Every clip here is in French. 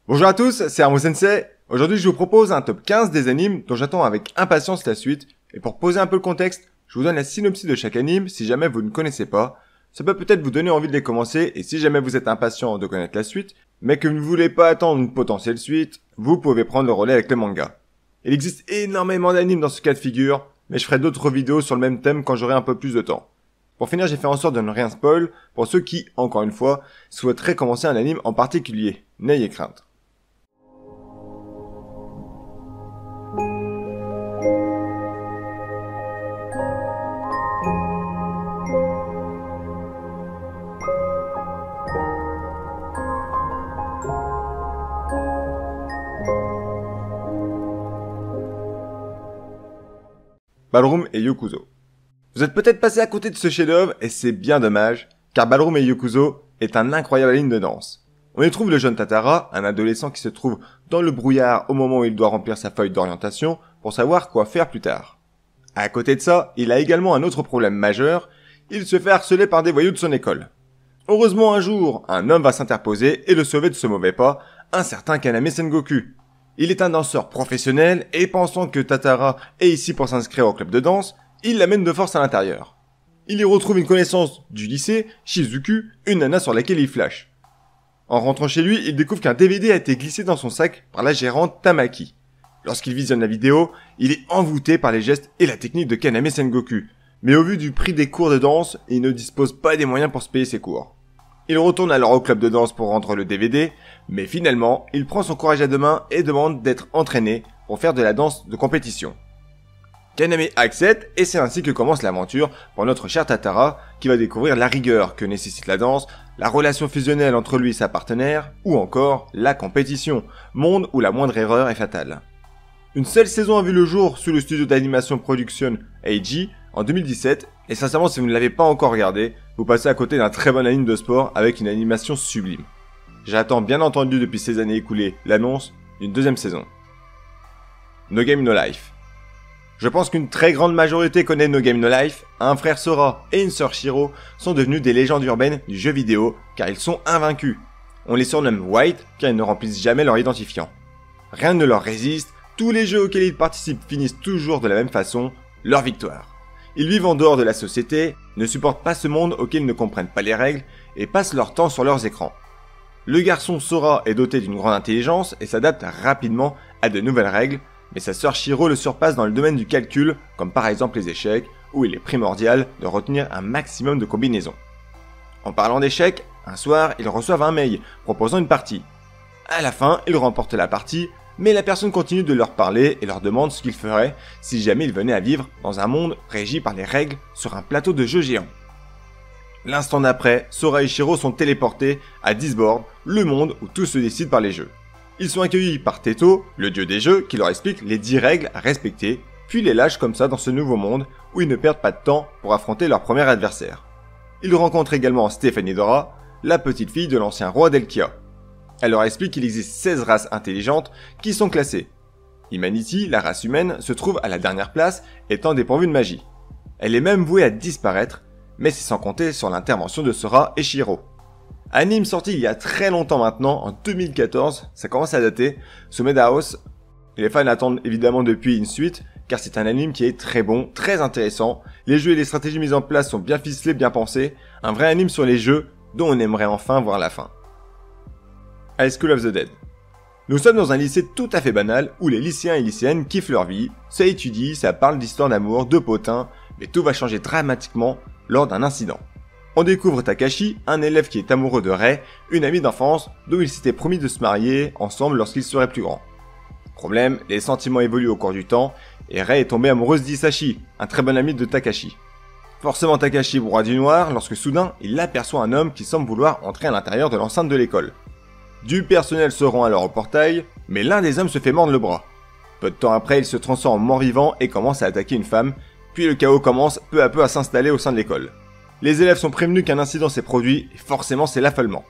Bonjour à tous, c'est Armo Sensei. Aujourd'hui, je vous propose un top 15 des animes dont j'attends avec impatience la suite. Et pour poser un peu le contexte, je vous donne la synopsis de chaque anime si jamais vous ne connaissez pas. Ça peut peut-être vous donner envie de les commencer et si jamais vous êtes impatient de connaître la suite, mais que vous ne voulez pas attendre une potentielle suite, vous pouvez prendre le relais avec le manga. Il existe énormément d'animes dans ce cas de figure, mais je ferai d'autres vidéos sur le même thème quand j'aurai un peu plus de temps. Pour finir, j'ai fait en sorte de ne rien spoil pour ceux qui, encore une fois, souhaiteraient commencer un anime en particulier. N'ayez crainte. Ballroom et Yokuzo. Vous êtes peut-être passé à côté de ce chef-d'œuvre et c'est bien dommage, car Ballroom et Yokuzo est un incroyable anime de danse. On y trouve le jeune Tatara, un adolescent qui se trouve dans le brouillard au moment où il doit remplir sa feuille d'orientation pour savoir quoi faire plus tard. À côté de ça, il a également un autre problème majeur, il se fait harceler par des voyous de son école. Heureusement un jour, un homme va s'interposer et le sauver de ce mauvais pas, un certain Kaname Sengoku. Il est un danseur professionnel et pensant que Tatara est ici pour s'inscrire au club de danse, il l'amène de force à l'intérieur. Il y retrouve une connaissance du lycée, Shizuku, une nana sur laquelle il flash. En rentrant chez lui, il découvre qu'un DVD a été glissé dans son sac par la gérante Tamaki. Lorsqu'il visionne la vidéo, il est envoûté par les gestes et la technique de Kaname Sengoku. Mais au vu du prix des cours de danse, il ne dispose pas des moyens pour se payer ses cours. Il retourne alors au club de danse pour rendre le DVD, mais finalement, il prend son courage à deux mains et demande d'être entraîné pour faire de la danse de compétition. Kaname accepte et c'est ainsi que commence l'aventure pour notre cher Tatara qui va découvrir la rigueur que nécessite la danse, la relation fusionnelle entre lui et sa partenaire, ou encore la compétition, monde où la moindre erreur est fatale. Une seule saison a vu le jour sous le studio d'animation Production Eiji en 2017, et sincèrement si vous ne l'avez pas encore regardé, vous passez à côté d'un très bon anime de sport avec une animation sublime. J'attends bien entendu depuis ces années écoulées l'annonce d'une deuxième saison. No Game No Life. Je pense qu'une très grande majorité connaît No Game No Life, un frère Sora et une sœur Shiro sont devenus des légendes urbaines du jeu vidéo car ils sont invaincus. On les surnomme White car ils ne remplissent jamais leur identifiant. Rien ne leur résiste, tous les jeux auxquels ils participent finissent toujours de la même façon, leur victoire. Ils vivent en dehors de la société, ne supportent pas ce monde auquel ils ne comprennent pas les règles et passent leur temps sur leurs écrans. Le garçon Sora est doté d'une grande intelligence et s'adapte rapidement à de nouvelles règles, mais sa sœur Shiro le surpasse dans le domaine du calcul, comme par exemple les échecs, où il est primordial de retenir un maximum de combinaisons. En parlant d'échecs, un soir, ils reçoivent un mail proposant une partie. À la fin, ils remportent la partie, mais la personne continue de leur parler et leur demande ce qu'ils feraient si jamais ils venaient à vivre dans un monde régi par les règles sur un plateau de jeu géant. L'instant d'après, Sora et Shiro sont téléportés à Disboard, le monde où tout se décide par les jeux. Ils sont accueillis par Teto, le dieu des jeux, qui leur explique les 10 règles à respecter, puis les lâche comme ça dans ce nouveau monde où ils ne perdent pas de temps pour affronter leur premier adversaire. Ils rencontrent également Stephanie Dora, la petite fille de l'ancien roi d'Elkia. Elle leur explique qu'il existe 16 races intelligentes qui sont classées. Humanity, la race humaine, se trouve à la dernière place, étant dépourvue de magie. Elle est même vouée à disparaître, mais c'est sans compter sur l'intervention de Sora et Shiro. Anime sorti il y a très longtemps maintenant, en 2014, ça commence à dater, sous Madhouse. Les fans attendent évidemment depuis une suite, car c'est un anime qui est très bon, très intéressant. Les jeux et les stratégies mises en place sont bien ficelés, bien pensés. Un vrai anime sur les jeux, dont on aimerait enfin voir la fin. High School of the Dead. Nous sommes dans un lycée tout à fait banal, où les lycéens et lycéennes kiffent leur vie, ça étudie, ça parle d'histoire d'amour, de potins, mais tout va changer dramatiquement lors d'un incident. On découvre Takashi, un élève qui est amoureux de Rei, une amie d'enfance dont il s'était promis de se marier ensemble lorsqu'il serait plus grand. Problème, les sentiments évoluent au cours du temps, et Rei est tombée amoureuse d'Hisashi, un très bon ami de Takashi. Forcément Takashi broie du noir lorsque soudain il aperçoit un homme qui semble vouloir entrer à l'intérieur de l'enceinte de l'école. Du personnel se rend alors au portail, mais l'un des hommes se fait mordre le bras. Peu de temps après, il se transforme en mort-vivant et commence à attaquer une femme, puis le chaos commence peu à peu à s'installer au sein de l'école. Les élèves sont prévenus qu'un incident s'est produit, et forcément c'est l'affolement.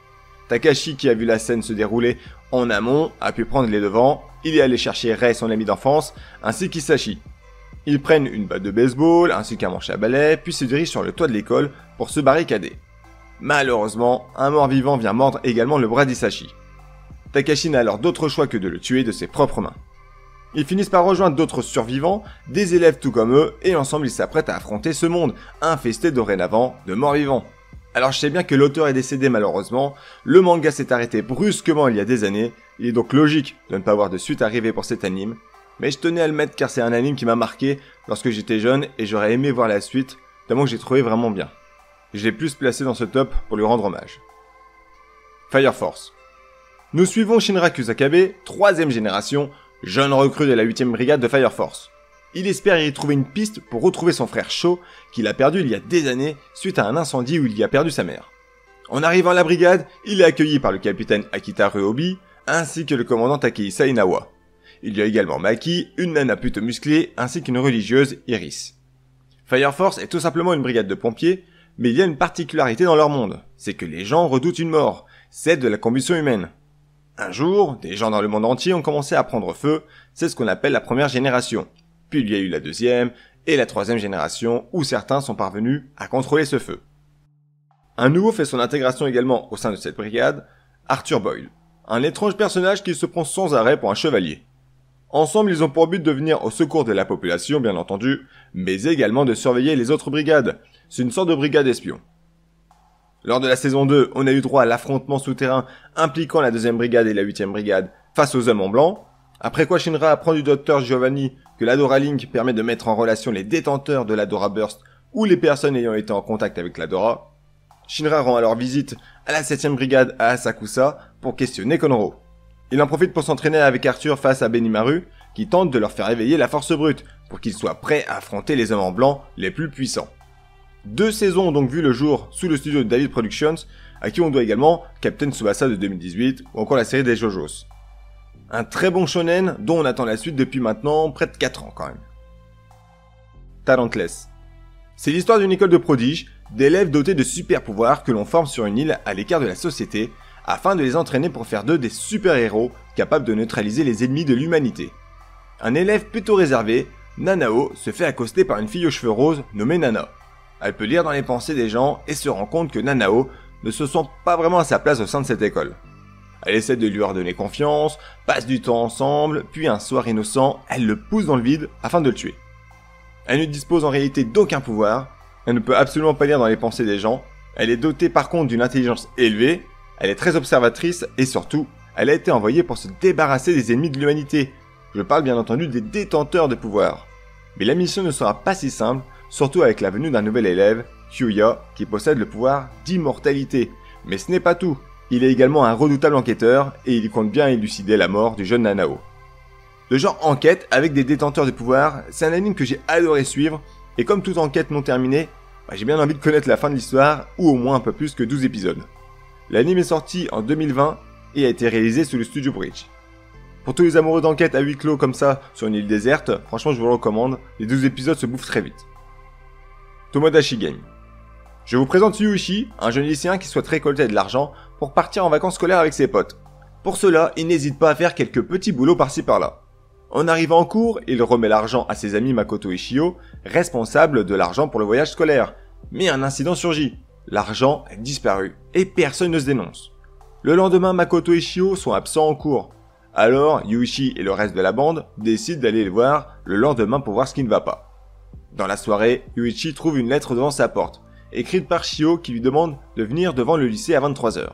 Takashi, qui a vu la scène se dérouler en amont, a pu prendre les devants, il est allé chercher Rei, son ami d'enfance, ainsi qu'Hisashi. Ils prennent une batte de baseball, ainsi qu'un manche à balai, puis se dirigent sur le toit de l'école pour se barricader. Malheureusement, un mort-vivant vient mordre également le bras d'Hisashi. Takashi n'a alors d'autre choix que de le tuer de ses propres mains. Ils finissent par rejoindre d'autres survivants, des élèves tout comme eux, et ensemble ils s'apprêtent à affronter ce monde, infesté dorénavant de morts-vivants. Alors je sais bien que l'auteur est décédé malheureusement, le manga s'est arrêté brusquement il y a des années, il est donc logique de ne pas voir de suite arriver pour cet anime, mais je tenais à le mettre car c'est un anime qui m'a marqué lorsque j'étais jeune et j'aurais aimé voir la suite, tellement que j'ai trouvé vraiment bien. Je l'ai plus placé dans ce top pour lui rendre hommage. Fire Force. Nous suivons Shinra Kusakabe, 3ème génération, jeune recrue de la 8ème brigade de Fire Force. Il espère y trouver une piste pour retrouver son frère Sho, qu'il a perdu il y a des années suite à un incendie où il y a perdu sa mère. En arrivant à la brigade, il est accueilli par le capitaine Akita Ryobi, ainsi que le commandant Takehisa Inawa. Il y a également Maki, une nana plutôt musclée, ainsi qu'une religieuse, Iris. Fire Force est tout simplement une brigade de pompiers, mais il y a une particularité dans leur monde, c'est que les gens redoutent une mort, celle de la combustion humaine. Un jour, des gens dans le monde entier ont commencé à prendre feu, c'est ce qu'on appelle la première génération. Puis il y a eu la 2e et la 3e génération où certains sont parvenus à contrôler ce feu. Un nouveau fait son intégration également au sein de cette brigade, Arthur Boyle, un étrange personnage qui se prend sans arrêt pour un chevalier. Ensemble, ils ont pour but de venir au secours de la population, bien entendu, mais également de surveiller les autres brigades. C'est une sorte de brigade espion. Lors de la saison 2, on a eu droit à l'affrontement souterrain impliquant la 2ème brigade et la 8ème brigade face aux hommes en blanc, après quoi Shinra apprend du docteur Giovanni que l'Adora Link permet de mettre en relation les détenteurs de l'Adora Burst ou les personnes ayant été en contact avec l'Adora. Shinra rend alors visite à la 7ème brigade à Asakusa pour questionner Konro. Il en profite pour s'entraîner avec Arthur face à Benimaru, qui tente de leur faire éveiller la force brute, pour qu'ils soient prêts à affronter les hommes en blanc les plus puissants. 2 saisons ont donc vu le jour sous le studio de David Productions, à qui on doit également Captain Tsubasa de 2018, ou encore la série des JoJo's. Un très bon shonen, dont on attend la suite depuis maintenant près de 4 ans quand même. Talentless. C'est l'histoire d'une école de prodiges, d'élèves dotés de super pouvoirs que l'on forme sur une île à l'écart de la société, afin de les entraîner pour faire d'eux des super-héros capables de neutraliser les ennemis de l'humanité. Un élève plutôt réservé, Nanao, se fait accoster par une fille aux cheveux roses nommée Nana. Elle peut lire dans les pensées des gens et se rend compte que Nanao ne se sent pas vraiment à sa place au sein de cette école. Elle essaie de lui redonner confiance, passe du temps ensemble, puis un soir innocent, elle le pousse dans le vide afin de le tuer. Elle ne dispose en réalité d'aucun pouvoir, elle ne peut absolument pas lire dans les pensées des gens, elle est dotée par contre d'une intelligence élevée, elle est très observatrice et surtout, elle a été envoyée pour se débarrasser des ennemis de l'humanité. Je parle bien entendu des détenteurs de pouvoir. Mais la mission ne sera pas si simple, surtout avec la venue d'un nouvel élève, Kyuya, qui possède le pouvoir d'immortalité. Mais ce n'est pas tout. Il est également un redoutable enquêteur et il compte bien élucider la mort du jeune Nanao. Le genre enquête avec des détenteurs de pouvoir, c'est un anime que j'ai adoré suivre et comme toute enquête non terminée, j'ai bien envie de connaître la fin de l'histoire ou au moins un peu plus que 12 épisodes. L'anime est sorti en 2020 et a été réalisé sous le studio Bridge. Pour tous les amoureux d'enquête à huis clos comme ça sur une île déserte, franchement je vous le recommande, les 12 épisodes se bouffent très vite. Tomodachi Game. Je vous présente Yuichi, un jeune lycéen qui souhaite récolter de l'argent pour partir en vacances scolaires avec ses potes. Pour cela, il n'hésite pas à faire quelques petits boulots par-ci par-là. En arrivant en cours, il remet l'argent à ses amis Makoto et Shio, responsables de l'argent pour le voyage scolaire. Mais un incident surgit. L'argent a disparu et personne ne se dénonce. Le lendemain, Makoto et Shio sont absents en cours. Alors, Yuichi et le reste de la bande décident d'aller les voir le lendemain pour voir ce qui ne va pas. Dans la soirée, Yuichi trouve une lettre devant sa porte, écrite par Shio qui lui demande de venir devant le lycée à 23h.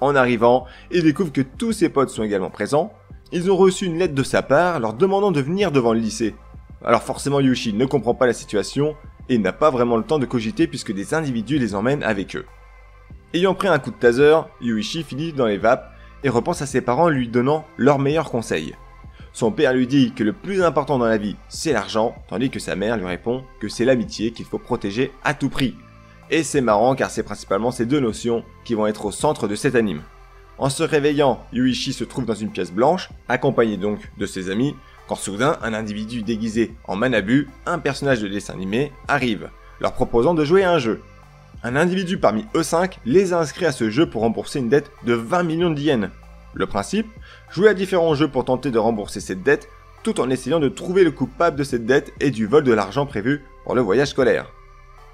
En arrivant, il découvre que tous ses potes sont également présents. Ils ont reçu une lettre de sa part leur demandant de venir devant le lycée. Alors forcément, Yuichi ne comprend pas la situation et n'a pas vraiment le temps de cogiter puisque des individus les emmènent avec eux. Ayant pris un coup de taser, Yuichi finit dans les vapes et repense à ses parents lui donnant leurs meilleurs conseils. Son père lui dit que le plus important dans la vie, c'est l'argent, tandis que sa mère lui répond que c'est l'amitié qu'il faut protéger à tout prix. Et c'est marrant car c'est principalement ces deux notions qui vont être au centre de cet anime. En se réveillant, Yuichi se trouve dans une pièce blanche, accompagné donc de ses amis, quand soudain un individu déguisé en Manabu, un personnage de dessin animé, arrive, leur proposant de jouer à un jeu. Un individu parmi eux 5 les a inscrits à ce jeu pour rembourser une dette de 20 millions de yens. Le principe, jouer à différents jeux pour tenter de rembourser cette dette, tout en essayant de trouver le coupable de cette dette et du vol de l'argent prévu pour le voyage scolaire.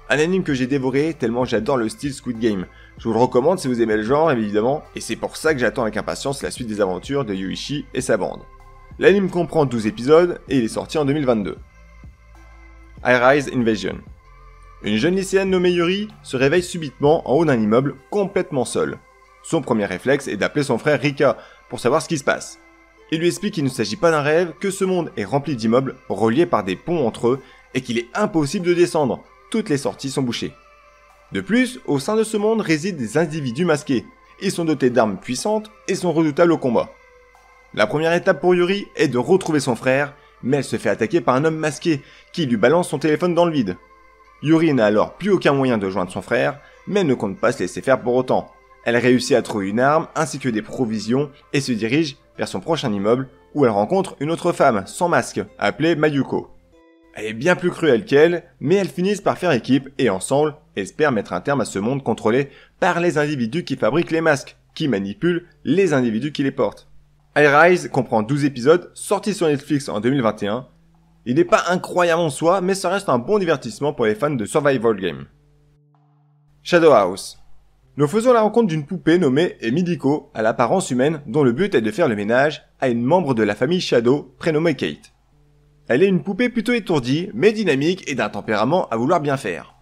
Un anime que j'ai dévoré tellement j'adore le style Squid Game. Je vous le recommande si vous aimez le genre évidemment, et c'est pour ça que j'attends avec impatience la suite des aventures de Yuichi et sa bande. L'anime comprend 12 épisodes et il est sorti en 2022. High Rise Invasion. Une jeune lycéenne nommée Yuri se réveille subitement en haut d'un immeuble complètement seule. Son premier réflexe est d'appeler son frère Rika pour savoir ce qui se passe. Il lui explique qu'il ne s'agit pas d'un rêve, que ce monde est rempli d'immeubles reliés par des ponts entre eux et qu'il est impossible de descendre, toutes les sorties sont bouchées. De plus, au sein de ce monde résident des individus masqués. Ils sont dotés d'armes puissantes et sont redoutables au combat. La première étape pour Yuri est de retrouver son frère, mais elle se fait attaquer par un homme masqué qui lui balance son téléphone dans le vide. Yuri n'a alors plus aucun moyen de joindre son frère, mais elle ne compte pas se laisser faire pour autant. Elle réussit à trouver une arme ainsi que des provisions et se dirige vers son prochain immeuble où elle rencontre une autre femme sans masque, appelée Mayuko. Elle est bien plus cruelle qu'elle, mais elles finissent par faire équipe et ensemble espèrent mettre un terme à ce monde contrôlé par les individus qui fabriquent les masques, qui manipulent les individus qui les portent. High Rise comprend 12 épisodes sortis sur Netflix en 2021. Il n'est pas incroyable en soi, mais ça reste un bon divertissement pour les fans de survival game. Shadow House. Nous faisons la rencontre d'une poupée nommée Emidiko, à l'apparence humaine, dont le but est de faire le ménage à une membre de la famille Shadow, prénommée Kate. Elle est une poupée plutôt étourdie, mais dynamique et d'un tempérament à vouloir bien faire.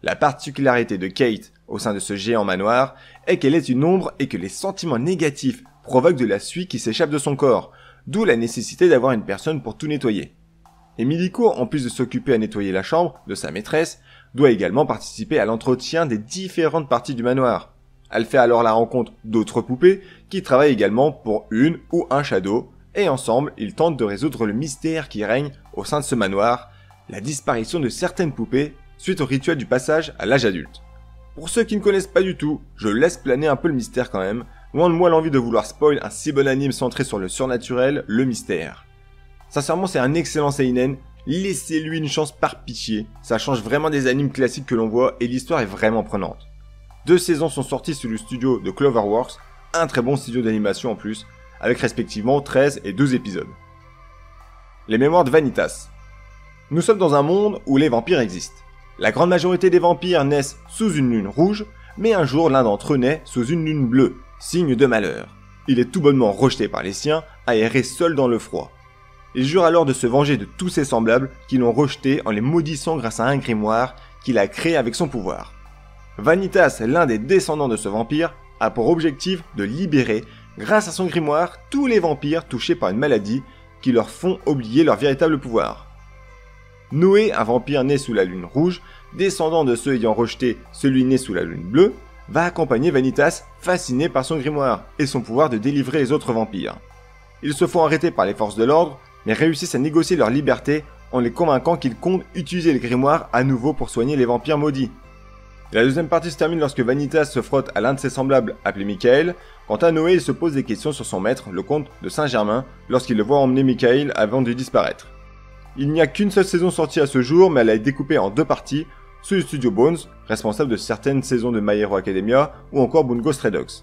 La particularité de Kate, au sein de ce géant manoir, est qu'elle est une ombre et que les sentiments négatifs provoquent de la suie qui s'échappe de son corps, d'où la nécessité d'avoir une personne pour tout nettoyer. Emidiko, en plus de s'occuper à nettoyer la chambre de sa maîtresse, doit également participer à l'entretien des différentes parties du manoir. Elle fait alors la rencontre d'autres poupées qui travaillent également pour une ou un Shadow, et ensemble, ils tentent de résoudre le mystère qui règne au sein de ce manoir, la disparition de certaines poupées suite au rituel du passage à l'âge adulte. Pour ceux qui ne connaissent pas du tout, je laisse planer un peu le mystère quand même, loin de moi l'envie de vouloir spoil un si bon anime centré sur le surnaturel, le mystère. Sincèrement, c'est un excellent seinen, laissez-lui une chance par pitié, ça change vraiment des animes classiques que l'on voit et l'histoire est vraiment prenante. 2 saisons sont sorties sous le studio de Cloverworks, un très bon studio d'animation en plus, avec respectivement 13 et 12 épisodes. Les mémoires de Vanitas. Nous sommes dans un monde où les vampires existent. La grande majorité des vampires naissent sous une lune rouge, mais un jour l'un d'entre eux naît sous une lune bleue, signe de malheur. Il est tout bonnement rejeté par les siens, aéré seul dans le froid. Il jure alors de se venger de tous ses semblables qui l'ont rejeté en les maudissant grâce à un grimoire qu'il a créé avec son pouvoir. Vanitas, l'un des descendants de ce vampire, a pour objectif de libérer, grâce à son grimoire, tous les vampires touchés par une maladie qui leur font oublier leur véritable pouvoir. Noé, un vampire né sous la lune rouge, descendant de ceux ayant rejeté celui né sous la lune bleue, va accompagner Vanitas, fasciné par son grimoire et son pouvoir de délivrer les autres vampires. Ils se font arrêter par les forces de l'ordre, mais réussissent à négocier leur liberté en les convainquant qu'ils comptent utiliser le grimoire à nouveau pour soigner les vampires maudits. La deuxième partie se termine lorsque Vanitas se frotte à l'un de ses semblables appelé Michael. Quant à Noé, il se pose des questions sur son maître, le comte de Saint-Germain, lorsqu'il le voit emmener Michael avant de disparaître. Il n'y a qu'une seule saison sortie à ce jour, mais elle a été découpée en 2 parties, sous le studio Bones, responsable de certaines saisons de My Hero Academia, ou encore Bungo Stray Dogs.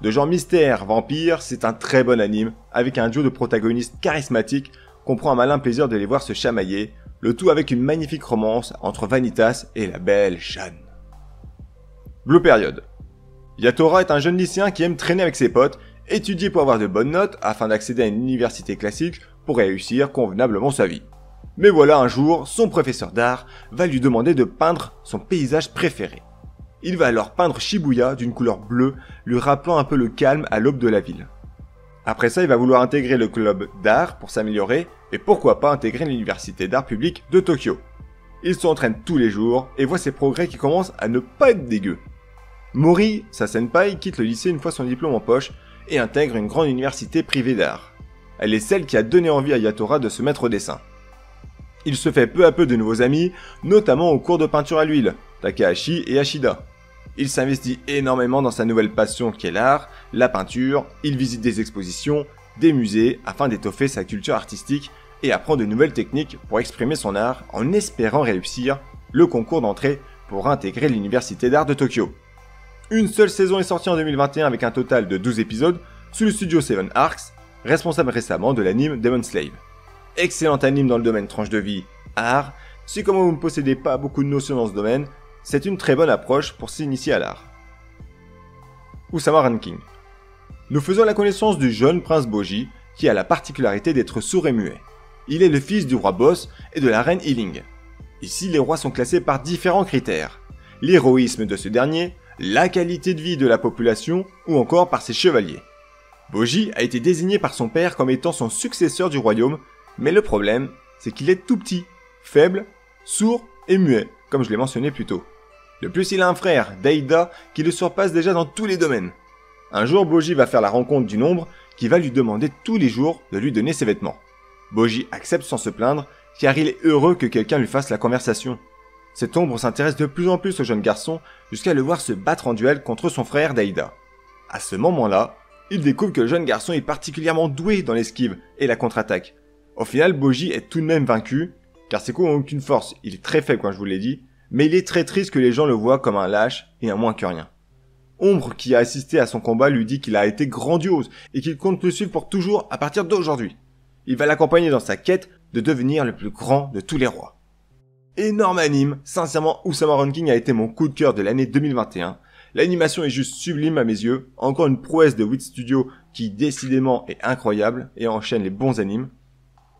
De genre mystère, vampire, c'est un très bon anime, avec un duo de protagonistes charismatiques qu'on prend un malin plaisir de les voir se chamailler, le tout avec une magnifique romance entre Vanitas et la belle Shan. Blue Period. Yatora est un jeune lycéen qui aime traîner avec ses potes, étudier pour avoir de bonnes notes afin d'accéder à une université classique pour réussir convenablement sa vie. Mais voilà un jour, son professeur d'art va lui demander de peindre son paysage préféré. Il va alors peindre Shibuya d'une couleur bleue, lui rappelant un peu le calme à l'aube de la ville. Après ça, il va vouloir intégrer le club d'art pour s'améliorer, et pourquoi pas intégrer l'université d'art public de Tokyo. Il s'entraîne tous les jours, et voit ses progrès qui commencent à ne pas être dégueux. Mori, sa senpai, quitte le lycée une fois son diplôme en poche, et intègre une grande université privée d'art. Elle est celle qui a donné envie à Yatora de se mettre au dessin. Il se fait peu à peu de nouveaux amis, notamment au cours de peinture à l'huile, Takahashi et Ashida. Il s'investit énormément dans sa nouvelle passion qui est l'art, la peinture, il visite des expositions, des musées afin d'étoffer sa culture artistique et apprend de nouvelles techniques pour exprimer son art en espérant réussir le concours d'entrée pour intégrer l'université d'art de Tokyo. Une seule saison est sortie en 2021 avec un total de 12 épisodes sous le studio Seven Arcs, responsable récemment de l'anime Demon Slave. Excellent anime dans le domaine tranche de vie, art, Si comme vous ne possédez pas beaucoup de notions dans ce domaine, c'est une très bonne approche pour s'initier à l'art. Usama Ranking. Nous faisons la connaissance du jeune prince Bojji, qui a la particularité d'être sourd et muet. Il est le fils du roi Boss et de la reine Iling. Ici, les rois sont classés par différents critères. L'héroïsme de ce dernier, la qualité de vie de la population ou encore par ses chevaliers. Bojji a été désigné par son père comme étant son successeur du royaume, mais le problème, c'est qu'il est tout petit, faible, sourd et muet, comme je l'ai mentionné plus tôt. De plus, il a un frère, Deida, qui le surpasse déjà dans tous les domaines. Un jour, Bojji va faire la rencontre d'une ombre qui va lui demander tous les jours de lui donner ses vêtements. Bojji accepte sans se plaindre, car il est heureux que quelqu'un lui fasse la conversation. Cette ombre s'intéresse de plus en plus au jeune garçon, jusqu'à le voir se battre en duel contre son frère Deida. À ce moment-là, il découvre que le jeune garçon est particulièrement doué dans l'esquive et la contre-attaque. Au final, Bojji est tout de même vaincu, car ses coups n'ont aucune force, il est très faible comme je vous l'ai dit, mais il est très triste que les gens le voient comme un lâche et un moins que rien. Ombre, qui a assisté à son combat, lui dit qu'il a été grandiose et qu'il compte le suivre pour toujours à partir d'aujourd'hui. Il va l'accompagner dans sa quête de devenir le plus grand de tous les rois. Énorme anime, sincèrement Usama Ranking a été mon coup de cœur de l'année 2021. L'animation est juste sublime à mes yeux, encore une prouesse de Wit Studio qui décidément est incroyable et enchaîne les bons animes.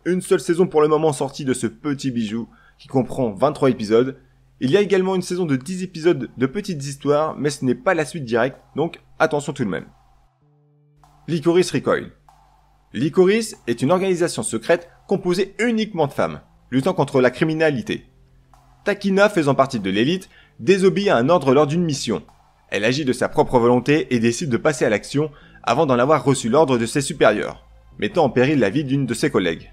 Une seule saison pour le moment sortie de ce petit bijou qui comprend 23 épisodes. Il y a également une saison de 10 épisodes de petites histoires, mais ce n'est pas la suite directe, donc attention tout de même. Lycoris Recoil. Lycoris est une organisation secrète composée uniquement de femmes, luttant contre la criminalité. Takina, faisant partie de l'élite, désobéit à un ordre lors d'une mission. Elle agit de sa propre volonté et décide de passer à l'action avant d'en avoir reçu l'ordre de ses supérieurs, mettant en péril la vie d'une de ses collègues.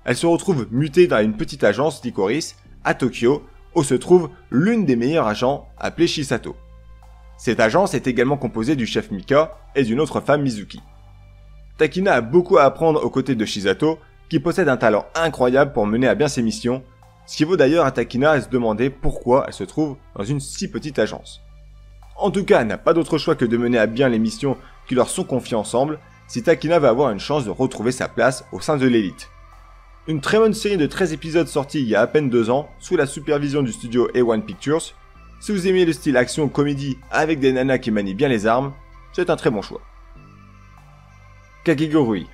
Elle se retrouve mutée dans une petite agence Lycoris à Tokyo, où se trouve l'une des meilleures agents appelée Shisato. Cette agence est également composée du chef Mika et d'une autre femme Mizuki. Takina a beaucoup à apprendre aux côtés de Shisato, qui possède un talent incroyable pour mener à bien ses missions, ce qui vaut d'ailleurs à Takina à se demander pourquoi elle se trouve dans une si petite agence. En tout cas, elle n'a pas d'autre choix que de mener à bien les missions qui leur sont confiées ensemble, si Takina va avoir une chance de retrouver sa place au sein de l'élite. Une très bonne série de 13 épisodes sortis il y a à peine 2 ans, sous la supervision du studio A1 Pictures. Si vous aimez le style action-comédie avec des nanas qui manient bien les armes, c'est un très bon choix. Kakegurui.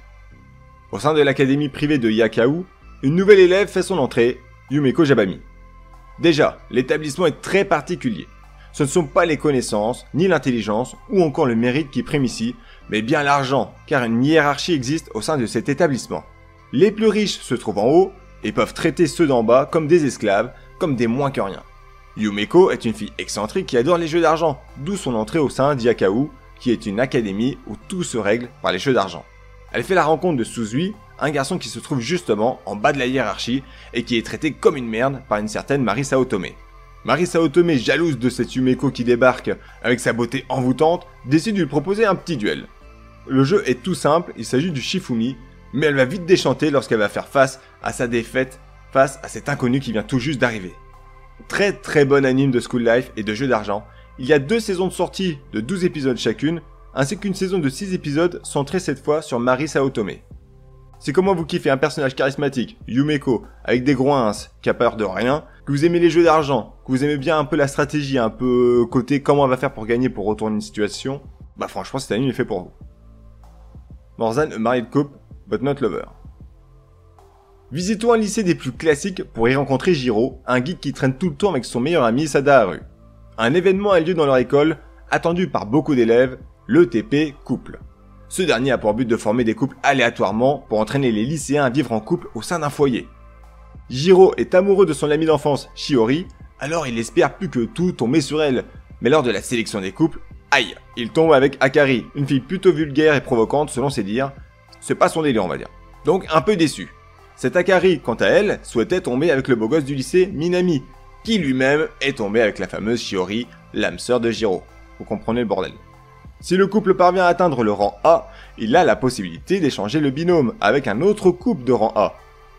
Au sein de l'académie privée de Yakao, une nouvelle élève fait son entrée, Yumeko Jabami. Déjà, l'établissement est très particulier. Ce ne sont pas les connaissances, ni l'intelligence, ou encore le mérite qui prime ici, mais bien l'argent, car une hiérarchie existe au sein de cet établissement. Les plus riches se trouvent en haut, et peuvent traiter ceux d'en bas comme des esclaves, comme des moins que rien. Yumeko est une fille excentrique qui adore les jeux d'argent, d'où son entrée au sein d'Yakao, qui est une académie où tout se règle par les jeux d'argent. Elle fait la rencontre de Suzui, un garçon qui se trouve justement en bas de la hiérarchie et qui est traité comme une merde par une certaine Marisa Otome. Marisa Otome, jalouse de cette Yumeko qui débarque avec sa beauté envoûtante, décide de lui proposer un petit duel. Le jeu est tout simple, il s'agit du Shifumi, mais elle va vite déchanter lorsqu'elle va faire face à sa défaite, face à cet inconnu qui vient tout juste d'arriver. Très bon anime de School Life et de jeux d'argent. Il y a 2 saisons de sortie de 12 épisodes chacune, ainsi qu'une saison de 6 épisodes centrée cette fois sur Marisa Otome. Si comme moi vous kiffez un personnage charismatique, Yumeko, avec des groins, qui a peur de rien, que vous aimez les jeux d'argent, que vous aimez bien un peu la stratégie, un peu côté comment on va faire pour gagner pour retourner une situation, bah franchement cet anime est fait pour vous. More Than a Married Couple, but not lover. Visitons un lycée des plus classiques pour y rencontrer Jiro, un geek qui traîne tout le temps avec son meilleur ami Sadaharu. Un événement a lieu dans leur école, attendu par beaucoup d'élèves, le TP Couple. Ce dernier a pour but de former des couples aléatoirement pour entraîner les lycéens à vivre en couple au sein d'un foyer. Jiro est amoureux de son ami d'enfance, Shiori, alors il espère plus que tout tomber sur elle. Mais lors de la sélection des couples, aïe, il tombe avec Akari, une fille plutôt vulgaire et provocante selon ses dires. C'est pas son délire on va dire. Donc un peu déçu. Cette Akari, quant à elle, souhaitait tomber avec le beau gosse du lycée, Minami, qui lui-même est tombé avec la fameuse Shiori, l'âme sœur de Jiro. Vous comprenez le bordel. Si le couple parvient à atteindre le rang A, il a la possibilité d'échanger le binôme avec un autre couple de rang A.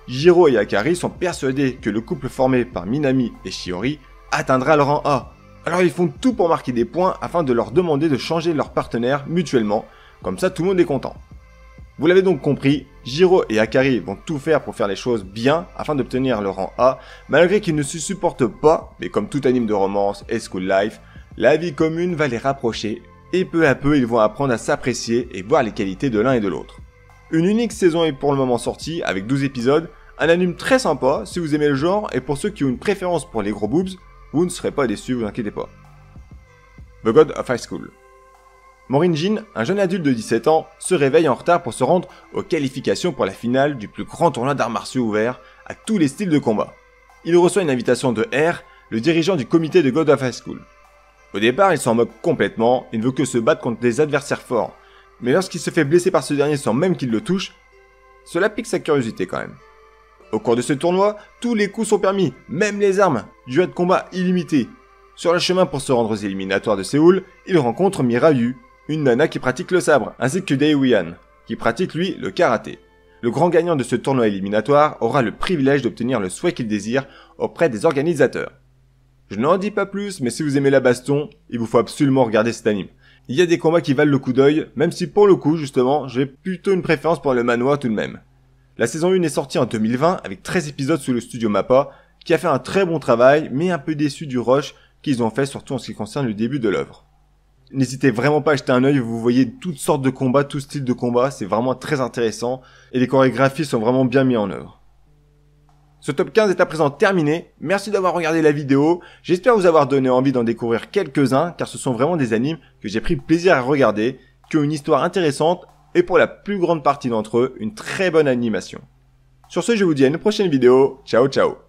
Jiro et Akari sont persuadés que le couple formé par Minami et Shiori atteindra le rang A. Alors ils font tout pour marquer des points afin de leur demander de changer leur partenaire mutuellement, comme ça tout le monde est content. Vous l'avez donc compris, Jiro et Akari vont tout faire pour faire les choses bien afin d'obtenir le rang A, malgré qu'ils ne se supportent pas, mais comme tout anime de romance et school life, la vie commune va les rapprocher, et peu à peu ils vont apprendre à s'apprécier et voir les qualités de l'un et de l'autre. Une unique saison est pour le moment sortie, avec 12 épisodes, un anime très sympa si vous aimez le genre, et pour ceux qui ont une préférence pour les gros boobs, vous ne serez pas déçus, vous inquiétez pas. The God of High School. Morinjin, un jeune adulte de 17 ans, se réveille en retard pour se rendre aux qualifications pour la finale du plus grand tournoi d'arts martiaux ouvert à tous les styles de combat. Il reçoit une invitation de R, le dirigeant du comité de God of High School. Au départ, il s'en moque complètement, il ne veut que se battre contre des adversaires forts. Mais lorsqu'il se fait blesser par ce dernier sans même qu'il le touche, cela pique sa curiosité quand même. Au cours de ce tournoi, tous les coups sont permis, même les armes, durée de combat illimitée. Sur le chemin pour se rendre aux éliminatoires de Séoul, il rencontre Mirayu, une nana qui pratique le sabre, ainsi que Dae-Hwan, qui pratique lui le karaté. Le grand gagnant de ce tournoi éliminatoire aura le privilège d'obtenir le souhait qu'il désire auprès des organisateurs. Je n'en dis pas plus, mais si vous aimez la baston, il vous faut absolument regarder cet anime. Il y a des combats qui valent le coup d'œil, même si pour le coup, justement, j'ai plutôt une préférence pour le manhwa tout de même. La saison 1 est sortie en 2020 avec 13 épisodes sous le studio MAPPA, qui a fait un très bon travail, mais un peu déçu du rush qu'ils ont fait, surtout en ce qui concerne le début de l'œuvre. N'hésitez vraiment pas à jeter un œil, vous voyez toutes sortes de combats, tout style de combat, c'est vraiment très intéressant, et les chorégraphies sont vraiment bien mis en œuvre. Ce top 15 est à présent terminé, merci d'avoir regardé la vidéo, j'espère vous avoir donné envie d'en découvrir quelques-uns, car ce sont vraiment des animes que j'ai pris plaisir à regarder, qui ont une histoire intéressante, et pour la plus grande partie d'entre eux, une très bonne animation. Sur ce, je vous dis à une prochaine vidéo, ciao ciao.